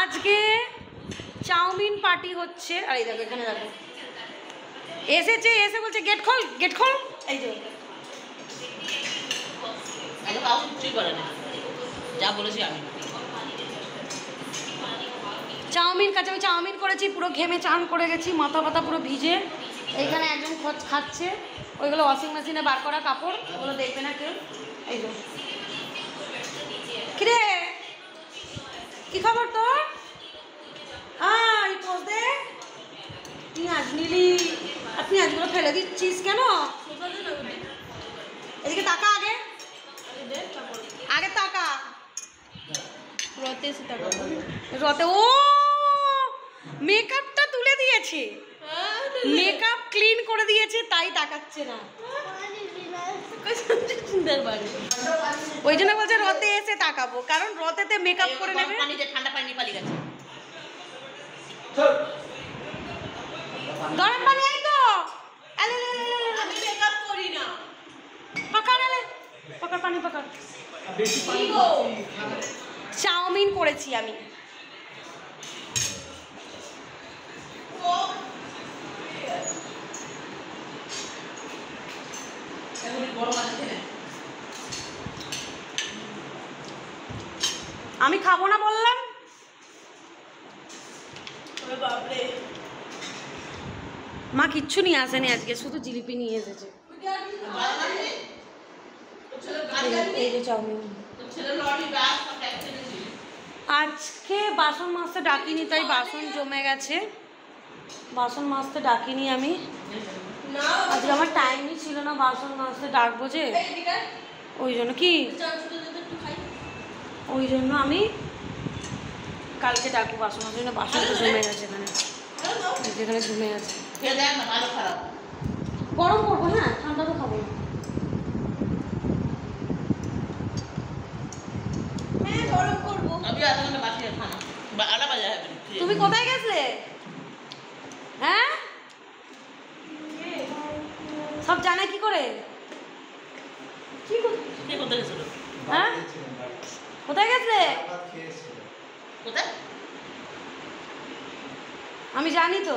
আজকে chowmein party হচ্ছে। আর এই দেখো এখানে দেখো এসেছে, এসে বলছে গেট খোল, গেট খোল। এই যে যা বলেছি আমি চাউমিন কাছে, আমি চাউমিন করেছি, পুরো ঘেমে চান করে গেছি, মাথা পাতা পুরো ভিজে। এইখানে একজন খাচ্ছে, ওইগুলো ওয়াশিং মেশিনে বার করা কাপড়, ওগুলো দেখবে না কেউ। এই যে কিরে কি খবর তোর? দে পেঁয়াজ নিলি, আর পেঁয়াজগুলো ফেলে দিচ্ছিস কেন? এদিকে তাকা, আগে আগে তাকা। রতে ও মেকআপটা তুলে দিয়েছে, মেকআপ ক্লিন করে দিয়েছে, তাই তাকাচ্ছে না। ওই জন্য বলছে রতে এসে তাকাবো, কারণ রতেতে মেকআপ করে নেবে। ঠান্ডা পানি পালিয়ে গেছে, গরম পানি আই তো। আমি মেকআপ করি না। পাকার এলে পাকার পানি পাকার। চাউমিন করেছি আমি। আমি খাবো না বললাম। মা কিচ্ছু নিয়ে আসেনি আজকে, শুধু জিলিপি নিয়ে এসেছে। এই যে চাউমিন। আজকে বাসন মাজতে ডাকিনি, তাই বাসন জমে গেছে, বাসন মাজতে ডাকিনি আমি। আজকে আমার টাইমই ছিল না বাসন মাজতে ডাকবো যে, ওই জন্য কি, ওই জন্য আমি কালকে ডাকবো বাসন মাজার জন্য। বাসন তো জমে গেছে এখানে, যেখানে জমে আছে। গরম করবো, হ্যাঁ ঠান্ডা তো খাবো না। গরম করবো। তুমি কোথায় গেছিলে? হ্যাঁ সব জানা কি করে? হ্যাঁ কোথায় গেছিলে? আমি জানি তো।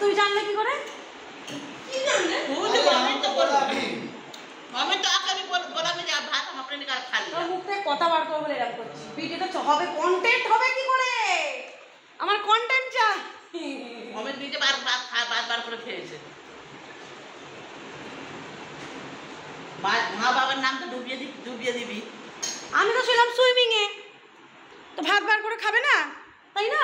তুমি জানলে কি করে? মুখে কথা বার করবো বলে এরকম করছি। ভিডিওটা হবে, কন্টেন্ট হবে কি করে? আমার কন্টেন্ট চাই। অমিত নিজে বার করে খেয়েছে। মা বাবার নাম তো ডুবিয়ে দিবি। আমি তো ছিলাম সুইমিং এ, তো ভাত বার করে খাবে না, তাই না?